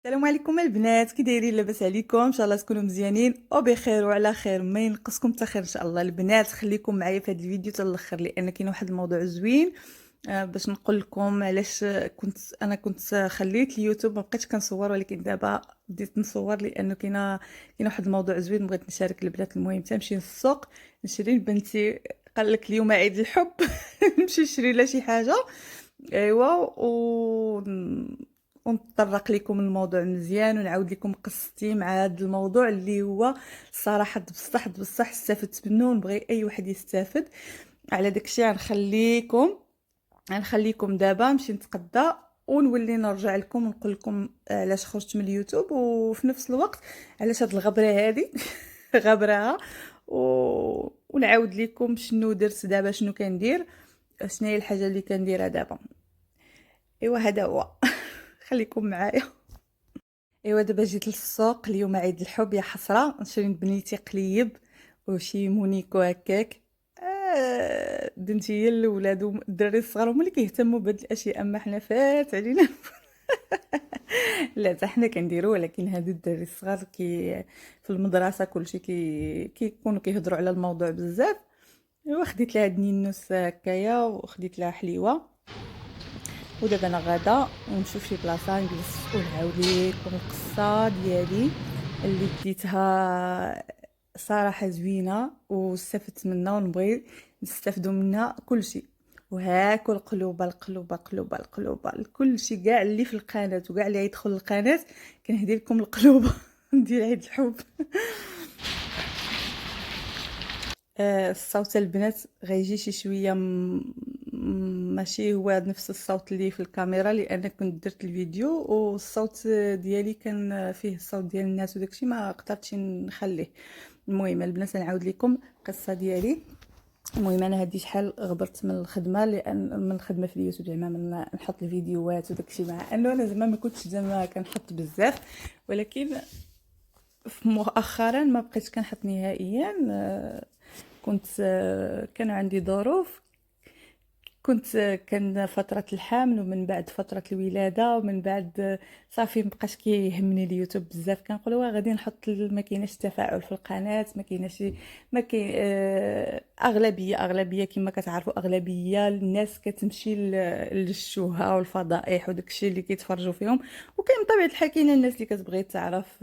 السلام عليكم البنات، كي دايرين؟ لاباس عليكم؟ ان شاء الله تكونوا مزيانين وبخير وعلى خير، ما ينقصكم حتى خير ان شاء الله. البنات خليكم معايا في هذا الفيديو حتى الاخر لان كاين واحد الموضوع زوين. باش نقول لكم علاش كنت خليت اليوتيوب، ما بقيتش كنصور، ولكن دابا بديت نصور لانه كاين واحد الموضوع زوين بغيت نشارك البنات. المهم تمشي للسوق نشري لبنتي، قال لك اليوم عيد الحب نمشي نشري لها شي حاجه. ايوا ونطرق لكم الموضوع مزيان ونعاود لكم قصتي مع هذا الموضوع اللي هو صراحه بصح استفدت منه ونبغي اي واحد يستافد. على داكشي غنخليكم دابا نمشي نتقدى ونولي نرجع لكم ونقول لكم علاش خرجت من اليوتيوب، وفي نفس الوقت علاش هاد الغبره هادي غبراها ونعاود لكم شنو درت دابا، شنو كندير، شنو هي الحاجه اللي كنديرها دابا. ايوا هذا هو خليكم معايا. ايوا دابا جيت للسوق اليوم عيد الحب، يا حسره نشري لبنيتي قليب وشي مونيكو هكاك. بنتي هي الاولاد والدراري الصغار هما اللي كيهتموا بهاد الاشياء، اما حنا فات علينا لا حتى حنا كنديروا، ولكن هادو الدراري الصغار في المدرسه كلشي كيكونوا كيهضروا على الموضوع بزاف. ايوا خديت لها هاد النينوس هكايا وخديت لها حليوه، ودابا انا غادا ونشوف شي بلاصه نجلس ونعاود لكم القصه ديالي اللي بديتها. صراحه زوينه واستفدت منها ونبغي نستافدوا منها كلشي. وهاكل القلوبه كلشي كاع اللي في القناه وكاع اللي يدخل القناه كنهدي لكم القلوبه ديال عيد الحب. الصوت البنات غيجي شي شويه ماشي هو نفس الصوت اللي في الكاميرا، لان كنت درت الفيديو والصوت ديالي كان فيه الصوت ديال الناس وداكشي ما قدرتش نخليه. المهم البنات نعاود لكم القصه ديالي. المهم انا هادي شحال غبرت من الخدمه، لان من الخدمه في اليوتيوب زعما من نحط الفيديوهات وداكشي، مع انه انا زعما ما كنتش زعما كنحط بزاف، ولكن مؤخرا ما بقيتش كنحط نهائيا. كنت كان عندي ظروف، كان فترة الحمل ومن بعد فترة الولادة ومن بعد صافي مبقاش كيهمني اليوتيوب بزاف. كنقول غادي نحط ما كايناش تفاعل في القناة، ما كايناش، ما كاين اغلبية كما كتعرفوا اغلبية الناس كتمشي للشوهة والفضائح وداكشي اللي كيتفرجوا فيهم. وكاين بطبيعة الحال كاين الناس اللي كتبغي تعرف،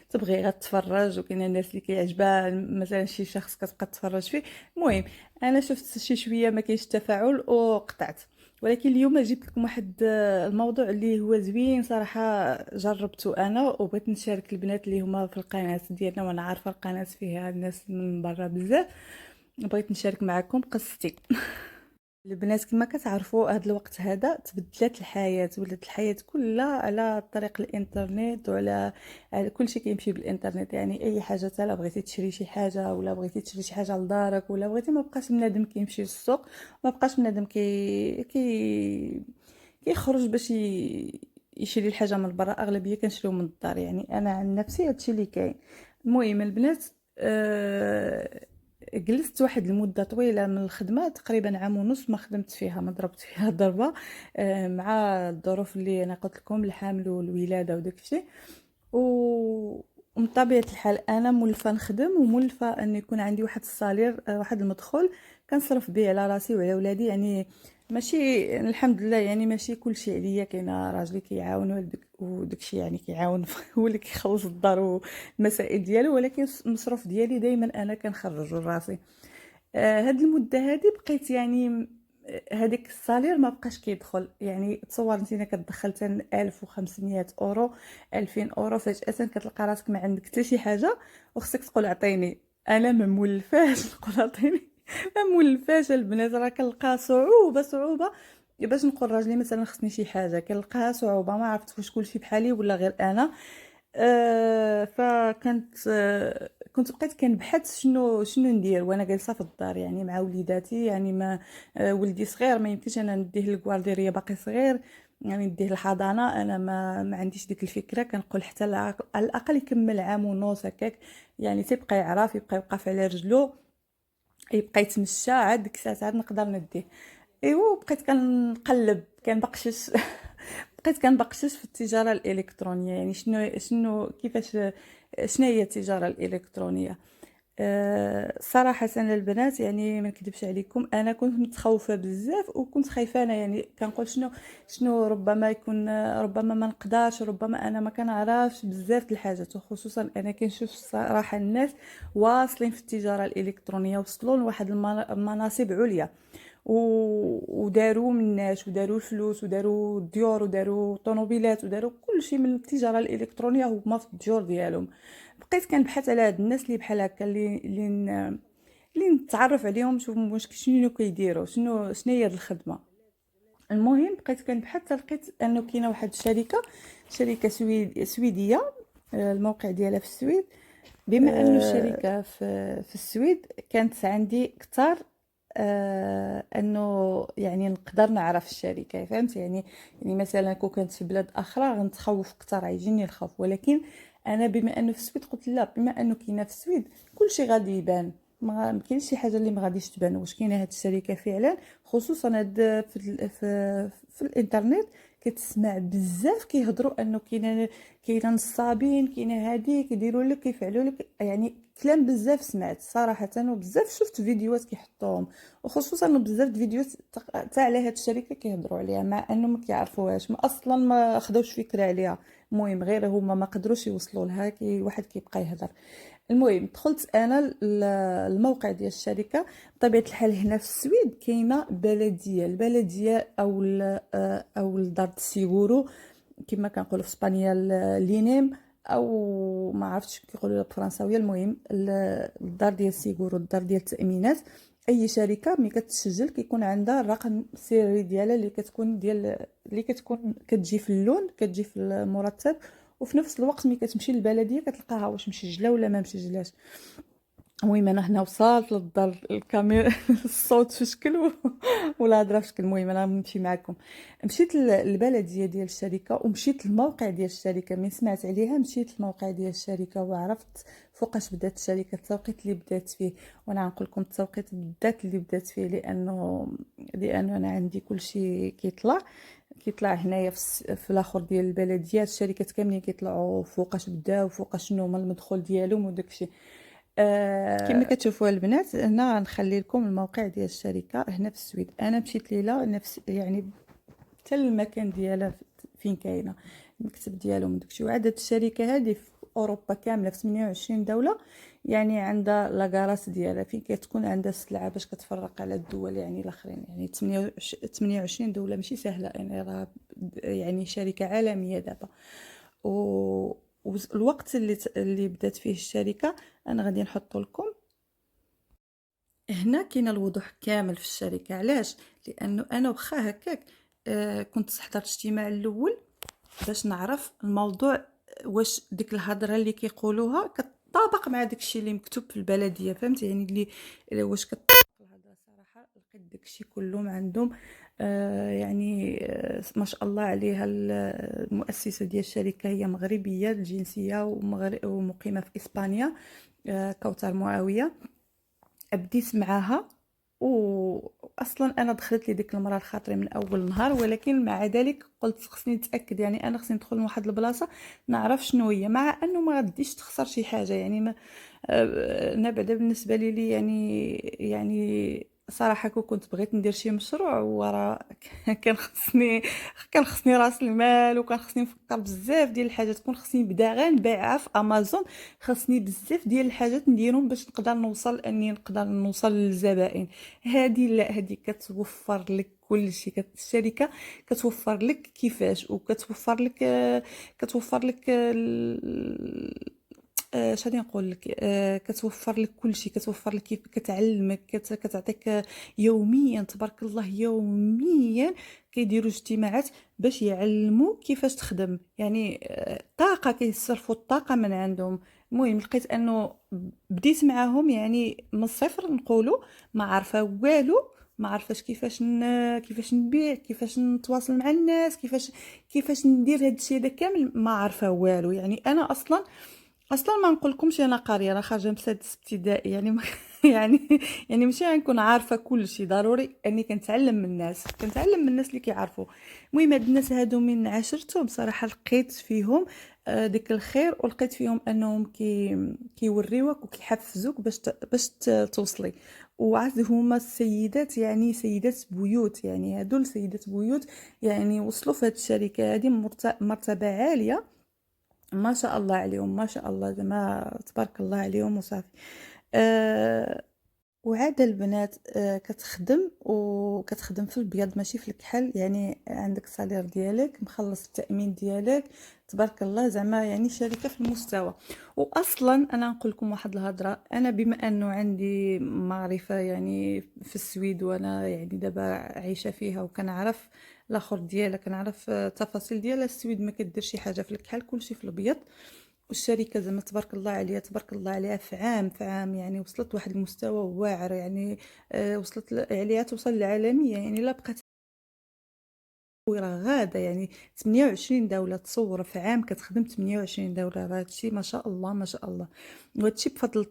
تبغي غير تتفرج، وكاين الناس اللي كيعجبها مثلا شي شخص كتبقى تتفرج فيه. المهم انا شفت شي شويه ما كاينش تفاعل وقطعت. ولكن اليوم جبت لكم واحد الموضوع اللي هو زوين صراحه، جربته انا وبغيت نشارك البنات اللي هما في القناه ديالنا، وانا عارفه القناه فيها الناس من برا بزاف، بغيت نشارك معكم قصتي. البنات كما كتعرفوا هذا الوقت هذا تبدلت الحياه، ولات الحياه كلها على طريق الانترنت، على كل شيء كيمشي بالانترنت. يعني اي حاجه تالا بغيتي تشري شي حاجه ولا بغيتي تشري شي حاجه لدارك ولا بغيتي، ما بقاش بنادم كيمشي للسوق، ما بقاش بنادم كيخرج باش يشري الحاجه من برا. اغلبيه كنشريو من الدار، يعني انا عن نفسي هادشي اللي كاين. المهم البنات، جلست واحد المده طويله من الخدمه، تقريبا عام ونص ما خدمت فيها، ما ضربت فيها ضربه، مع الظروف اللي انا قلت لكم، الحمل والولاده وداك الشيء. ومن طبيعه الحال انا مولفه نخدم ومولفه ان يكون عندي واحد الصالير، واحد المدخول كنصرف به على راسي وعلى ولادي. يعني ماشي الحمد لله، يعني ماشي كلشي عليا، كاينه راجلي كيعاون وداكشي يعني كيعاون هو اللي كيخلص الدار والمسائل ديالو، ولكن المصروف ديالي دائما انا كنخرجو لراسي. هاد المده هادي بقيت يعني، هذيك الصالير ما بقاش كيدخل. يعني تصور انت كتدخل حتى 1500 اورو 2000 اورو، فجاه كتلقى راسك ما عندك حتى شي حاجه وخصك تقول عطيني. انا ما مولفاش نقول عطيني، ما مولفاش البنات، راه كنلقى صعوبه باش نقول راجلي مثلا خصني شي حاجه، كنلقاها صعوبه. ما عرفت واش كلشي بحالي ولا غير انا. فكنت كنت بقيت كنبحث شنو ندير وانا جالسه في الدار، يعني مع وليداتي. يعني ما ولدي صغير، ما يمكنش انا نديه للكوارديريه، باقي صغير، يعني نديه للحضانه. انا ما عنديش ديك الفكره. كنقول حتى على الاقل يكمل عام ونص هكاك، يعني تيبقى يعرف، يبقى يوقف على رجلو، يبقى يتمشى، عاد ديك الساعه عاد نقدر نديه. ايوا بقيت كنقلب كنبقشش بقيت كنبقشش في التجاره الالكترونيه. يعني شنو كيفاش شنو هي التجاره الالكترونيه؟ صراحة البنات، يعني ما نكذبش عليكم، انا كنت متخوفة بزاف وكنت خايفة. انا يعني كنقول شنو ربما يكون، ربما ما نقدرش، ربما انا ما كنعرفش بزاف د الحاجات. وخصوصا انا كنشوف صراحة الناس واصلين في التجارة الالكترونية، وصلوا لواحد المناصب عليا، وداروا من الناس، وداروا الفلوس، وداروا الديور، وداروا طوموبيلات، وداروا كل شيء من التجاره الالكترونيه هما في الديور ديالهم. بقيت كنبحث على هاد الناس اللي بحال هكا، اللي نتعرف عليهم، نشوف شنو كيديروا، شنو هي هاد الخدمه. المهم بقيت كنبحث، لقيت انه كاينه واحد شركه سويديه، الموقع ديالها في السويد. بما انه الشركه في السويد، كانت عندي كتار انه يعني نقدر نعرف الشركه، فهمت يعني مثلا كون كانت في بلاد اخرى غنتخوف اكثر، عيجيني الخوف. ولكن انا بما انه في السويد قلت لا، بما انه كاينه في السويد كلشي غادي يبان، ما كاينش شي حاجه اللي ما غاديش تبان واش كاينه هاد الشركه فعلا. خصوصا هاد في الانترنت كتسمع بزاف كيهضروا انه كاينه نصابين، كاينه هادي كيديروا لك، كيفعلوا لك، يعني كلام بزاف سمعت صراحه، وبزاف شفت فيديوهات كيحطوهم. وخصوصا انه بزاف د فيديوهات تاع على هاد الشركه كيهضروا عليها، مع انه ما كيعرفوهاش، ما اصلا ما خدوش فكره عليها. المهم غير هما ما قدروش يوصلوا لها، واحد كيبقى يهضر. المهم دخلت انا الموقع ديال الشركه. بطبيعه الحال هنا في السويد كاينه البلديه او الدار السيغورو، كما كنقولوا في اسبانيا لينيم، او ما عرفتش كيقولوا بالفرنساويه. المهم الدار ديال السيغورو، الدار ديال التامينات. اي شركه ملي كتسجل كيكون عندها الرقم السري ديالها، اللي كتكون كتجي في اللون، كتجي في المرتب. وفي نفس الوقت ملي كتمشي للبلديه كتلقاها واش مسجله ولا ما مسجلاش. المهم انا هنا وصلت للدار، الكاميرا الصوت في شكل ولا هضره في شكل. المهم انا نمشي معكم. مشيت للبلديه ديال الشركه، ومشيت للموقع ديال الشركه. من سمعت عليها مشيت للموقع ديال الشركه، وعرفت فوقاش بدات الشركه، التوقيت اللي بدات فيه. وانا غنقول لكم التوقيت بالذات اللي بدات فيه، لانه انا عندي كل شيء كيطلع هنايا في الاخر ديال البلديات. الشركات كاملين كيطلعوا فوقاش بداو، وفوقاش شنو هما المدخول ديالهم وداكشي. كما كتشوفوا البنات، هنا غنخلي لكم الموقع ديال الشركه هنا في السويد. انا مشيت ليله نفس يعني حتى المكان ديالها فين كاينه، المكتب ديالهم داكشي. وعدد الشركه هذه في اوروبا كامله في 28 دوله، يعني عندها لاكاراس ديالها فين كتكون عندها السلعه باش كتفرق على الدول يعني الاخرين. يعني 28 دوله ماشي سهله، يعني راه يعني شركه عالميه دابا. والوقت اللي بدات فيه الشركه انا غادي نحط لكم هنا. كاين الوضوح كامل في الشركه. علاش؟ لانه انا واخا هكاك كنت حضرت الاجتماع الاول باش نعرف الموضوع، واش ديك الهضره اللي كيقولوها كتطابق مع داكشي اللي مكتوب في البلديه، فهمت يعني واش كتطابق الهضره. صراحه لقيت داكشي كلهم عندهم يعني ما شاء الله عليها. المؤسسه ديال الشركه هي مغربيه الجنسيه ومقيمه في اسبانيا، كوثر معاويه. بديت معاها، واصلا انا دخلت لي ديك المره الخاطري من اول نهار. ولكن مع ذلك قلت خصني نتاكد، يعني انا خصني ندخل لواحد البلاصه نعرف شنو هي، مع انه ما غاديش تخسر شي حاجه. يعني ما انا بعدا بالنسبه لي يعني صراحه كنت بغيت ندير شي مشروع ورا كان خصني راس المال، وكان خصني نفكر بزاف ديال الحاجات. كون خصني نبدا غير نبيعها في امازون، خصني بزاف ديال الحاجات نديرهم باش نقدر نوصل للزبائن. هذه لا، هذه كتوفر لك كل شيء. الشركه كتوفر لك كيفاش، وكتوفر لك اش غادي نقول لك، كتوفر لك كل شيء. كتوفر لك كيف كتعلمك، كتعطيك يوميا، تبارك الله، يوميا كيديروا اجتماعات باش يعلموا كيفاش تخدم. يعني طاقه، كيصرفوا الطاقه من عندهم. المهم لقيت انه بديت معاهم يعني من الصفر، نقولوا ما عارفه والو، ما عارفاش كيفاش نبيع، كيفاش نتواصل مع الناس، كيفاش ندير هاد الشيء هذا كامل. ما عارفه والو. يعني انا اصلا اصلا ما نقولكمش انا قاريه، انا خارجه من سادس ابتدائي يعني ما يعني يعني ماشي غنكون عارفه كل شيء. ضروري اني كنتعلم من الناس، كنتعلم من الناس اللي كيعرفوا. المهم هاد الناس هادو من عاشرتهم صراحه لقيت فيهم ديك الخير، ولقيت فيهم انهم كيوريوك وكيحفزوك توصلي. وعاد هما السيدات، يعني سيدات بيوت، يعني هادول سيدات بيوت، يعني وصلوا في هاد الشركه هادي مرتبه عاليه. ما شاء الله عليهم، ما شاء الله زعما تبارك الله عليهم وصافي. أه وعاد البنات كتخدم في البيض ماشي في الكحل، يعني عندك الصالير ديالك مخلص التأمين ديالك، تبارك الله زعما يعني شركة في المستوى. واصلا انا نقول لكم واحد الهضره، انا بما انه عندي معرفه يعني في السويد، وانا يعني دابا عايشه فيها وكنعرف الاخر ديالها، كنعرف التفاصيل ديالها. السويد ما كدير شي حاجه في الكحل، كلشي في الابيض. والشركة زعما تبارك الله عليها، تبارك الله عليها، في عام يعني وصلت واحد المستوى واعر يعني. وصلت عليها توصل للعالمية، يعني لا بقات راه غاده يعني 28 دولة تصور في عام، كتخدم 28 دولة. راه هادشي ما شاء الله ما شاء الله. وهادشي بفضل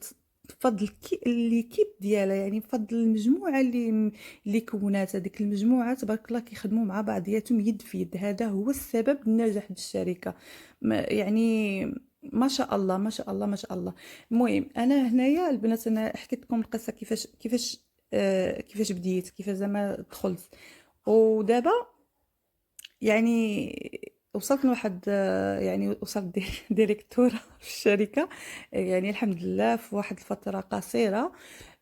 ليكيب ديالها، يعني بفضل المجموعة اللي كونات هذيك المجموعة، تبارك الله كيخدموا مع بعضياتهم يد في يد. هذا هو السبب النجاح ديال الشركة. يعني ما شاء الله ما شاء الله ما شاء الله. المهم انا هنايا البنات، انا حكيت لكم القصة كيفاش بديت، كيفاش زعما دخلت. ودابا يعني وصلت لواحد يعني وصلت ديريكتورة في الشركة، يعني الحمد لله في واحد الفترة قصيرة.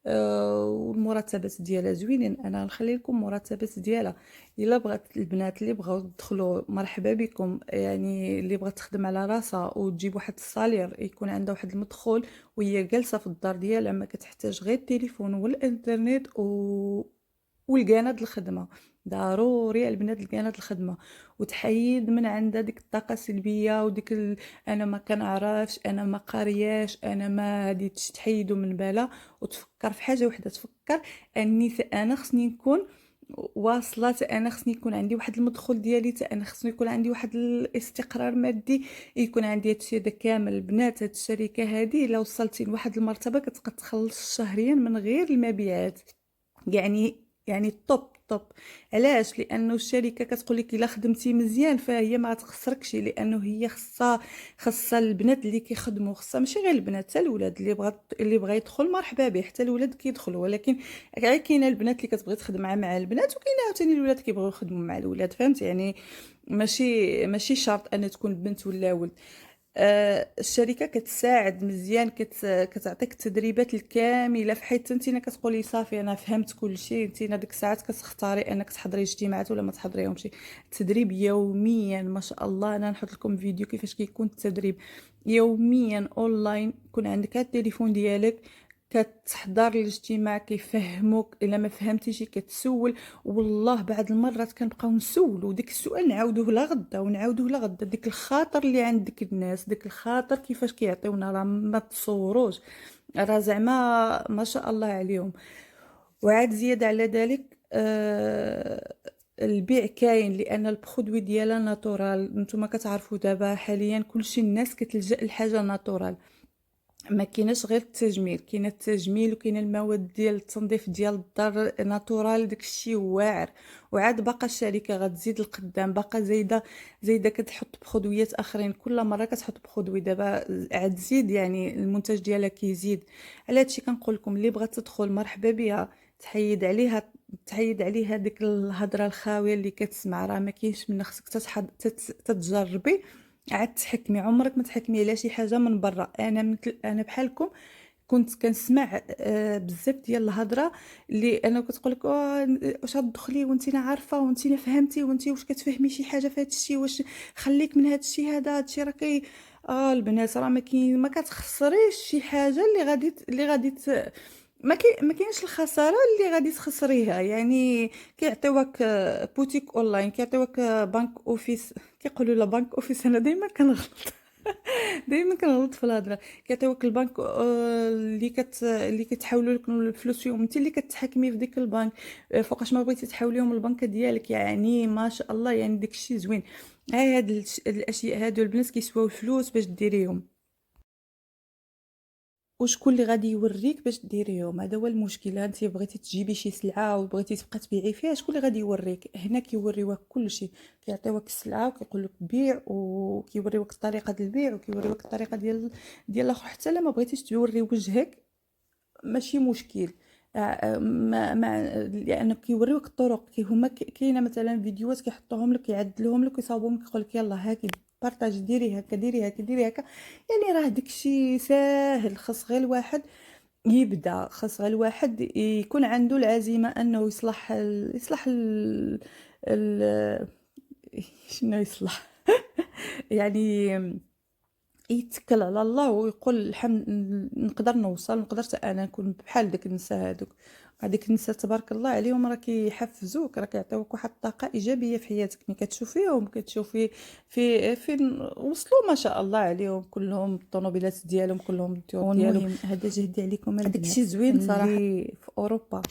والمرتبات ديالها زوينين، انا نخلي لكم مرتبات ديالها. الا بغات البنات اللي بغاو يدخلوا مرحبا بكم، يعني اللي بغات تخدم على راسها وتجيب واحد الصالير يكون عندها واحد المدخول، وهي جالسه في الدار ديالها، ما كتحتاج غير التليفون والانترنت والكاناد الخدمه. ضروري البنات الكاناد الخدمه، وتحيد من عندها ديك الطاقه السلبيه وديك انا ما كنعرفش، انا ما قارياش، انا ما هاديتش. تحيدو من بالها وتفكر في حاجه وحده، تفكر اني انا خصني نكون واصله، انا خصني يكون عندي واحد المدخول ديالي، انا خصني يكون عندي واحد الاستقرار مادي، يكون عندي هادشي هذا كامل. البنات هاد الشركه هادي الا وصلتي لواحد المرتبه كتبقى تخلص شهريا من غير المبيعات. يعني طوب. علاش؟ لانه الشركه كتقول لك الا خدمتي مزيان فهي ما تخسركش، لانه هي خاصه البنات اللي كيخدموا، خاصه ماشي غير البنات، حتى الولاد اللي بغى يدخل مرحبا به، حتى الولاد كيدخلوا. ولكن غير كاينه البنات اللي كتبغي تخدم مع البنات، وكاينه عاوتاني الولاد كيبغيو يخدموا مع الولاد، فهمت يعني. ماشي شرط ان تكون بنت ولا ولد. الشركه كتساعد مزيان، كتعطيك التدريبات الكامله في حيث انت كتقولي صافي انا فهمت كل شيء، انت ديك الساعات كتختاري انك تحضري اجتماعات ولا ما تحضريهمش. التدريب يوميا ما شاء الله. انا نحط لكم فيديو كيفاش كيكون التدريب يوميا اونلاين. يكون عندك التليفون ديالك، كتحضر الاجتماع، كيفهموك، الا ما فهمتيش كتسول. والله بعد المرات كنبقاو نسولو ديك السؤال، نعاودوه لغدا ونعاودوه لغدا. ديك الخاطر اللي عند ديك الناس، ديك الخاطر كيفاش كيعطيونا، راه ما تصوروش. راه زعما ما شاء الله عليهم. وعاد زيادة على ذلك البيع كاين، لان البرودوي ديالها ناتورال. نتوما كتعرفوا دابا حاليا كلشي الناس كتلجأ لحاجه ناتورال. ما كايناش غير التجميل، كاين التجميل وكاين المواد ديال التنظيف ديال الدار ناتورال، داكشي واعر. وعاد باقا الشركه غتزيد القدام، باقا زايده كتحط برودويات اخرين، كل مره كتحط برودوي. دابا عاد تزيد يعني المنتج ديالها كيزيد. على هادشي كنقول لكم اللي بغات تدخل مرحبا بها. تحيد عليها ديك الهضره الخاويه اللي كتسمع، راه ما كاينش من خصك تتجربي عاد تحكمي. عمرك ما تحكمي على شي حاجه من برا. انا بحالكم كنت كنسمع بزاف ديال الهضره اللي انا كتقول لك واش تدخلي وانتينا عارفه وانتينا فهمتي وانتي واش كتفهمي شي حاجه في هذا الشيء، واش خليك من هذا الشيء، هذا الشيء راه البنات راه ما كتخسريش شي حاجه اللي غادي ما كاينش الخساره اللي غادي تخسريها. يعني كيعطيوك بوتيك اونلاين، كيعطيوك بنك اوفيس، كيقولوا لا بنك اوفيس، انا دائما كنغلط دائما كنغلط في الهضره. كيعطيوك البنك اللي كتحولوا لك الفلوس فيهم، انت اللي كتحكمي في ديك البنك. فوقاش ما بغيتي تحوليهم البنكه ديالك، يعني ما شاء الله، يعني داك الشيء زوين. هاد الاشياء هادو البنات كيسواو الفلوس باش ديريهم. وشكون اللي غادي يوريك باش ديريهم. هذا هو المشكل. انت بغيتي تجيبي شي سلعه وبغيتي تبقى تبيعي فيها، شكون اللي غادي يوريك؟ هنا كيوريوك كلشي، كيعطيوك السلعه وكيقول لك بيع، وكيوريوك الطريقه ديال البيع، وكيوريوك الطريقه ديال الاخر. حتى لا ما بغيتيش توري وجهك ماشي مشكل. لانه كيوريوك الطرق، هما كاينه مثلا فيديوهات كيحطوهم لك، يعدلوهم لك ويصاوبوهم لك، يقول لك يلا هاكي بارطاج، ديري هكا، ديري هكا، ديري هكا. يعني راه داكشي ساهل. خاص غير الواحد يبدا، خاص غير الواحد يكون عنده العزيمه انه ال... شنو يصلح يعني يتكل على الله ويقول الحمد، نقدر نوصل، نقدر حتى انا نكون بحال داك النساء هذوك. هذيك النساء تبارك الله عليهم، راه كيحفزوك، راه كيعطيوك واحد الطاقه ايجابيه في حياتك. ملي كتشوفيهم كتشوفي فين وصلوا، ما شاء الله عليهم كلهم، الطوموبيلات ديالهم كلهم، الديور ديالهم. والمهم هذا جهدي عليكم داك البنات الشيء زوين صراحه. اللي في اوروبا،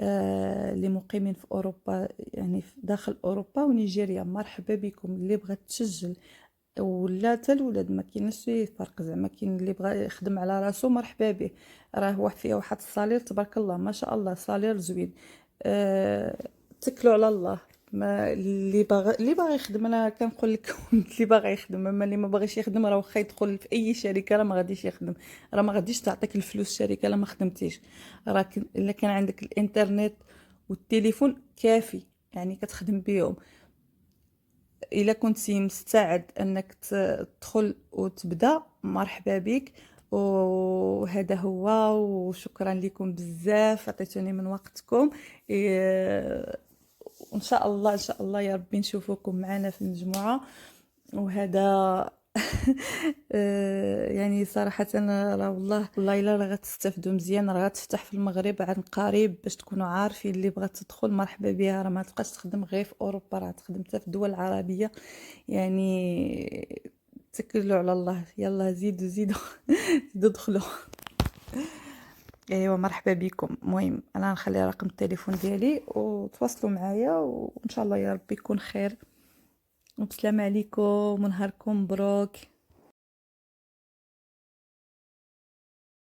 اللي مقيمين في اوروبا، يعني في داخل اوروبا ونيجيريا، مرحبا بكم. اللي بغات تسجل ولا حتى الولاد ما كاينش شي فرق زعما. كاين اللي بغى يخدم على راسو مرحبا به، راه واحد فيها واحد الصالير تبارك الله ما شاء الله، صالير زوين. تكلوا على الله. ما اللي باغي يخدم، انا كنقول لكم اللي باغي يخدم. اما اللي ما باغيش يخدم راه واخا يدخل في اي شركه راه ما غاديش يخدم، راه ما غاديش تعطيك الفلوس الشركه الا ما خدمتيش. راه الا كان عندك الانترنت والتليفون كافي يعني كتخدم بيهم. الا كنتي مستعد انك تدخل وتبدا، مرحبا بك. وهذا هو، وشكرا لكم بزاف عطيتوني من وقتكم. وان شاء الله ان شاء الله يا ربي نشوفكم معنا في المجموعه. وهذا يعني صراحة راه والله إلا راه غتستافدوا مزيان. راه غتفتح في المغرب عن قريب باش تكونوا عارفين. اللي بغات تدخل مرحبا بها، راه ما تبقاش تخدم غير في أوروبا، راه تخدم حتى في الدول العربية. يعني تكلوا على الله، يلا زيدوا زيدوا زيدوا دخلوا. ايوا مرحبا بكم. المهم انا نخلي رقم التليفون ديالي وتواصلوا معايا، وان شاء الله يا ربي يكون خير. والسلام عليكم ونهاركم مبروك.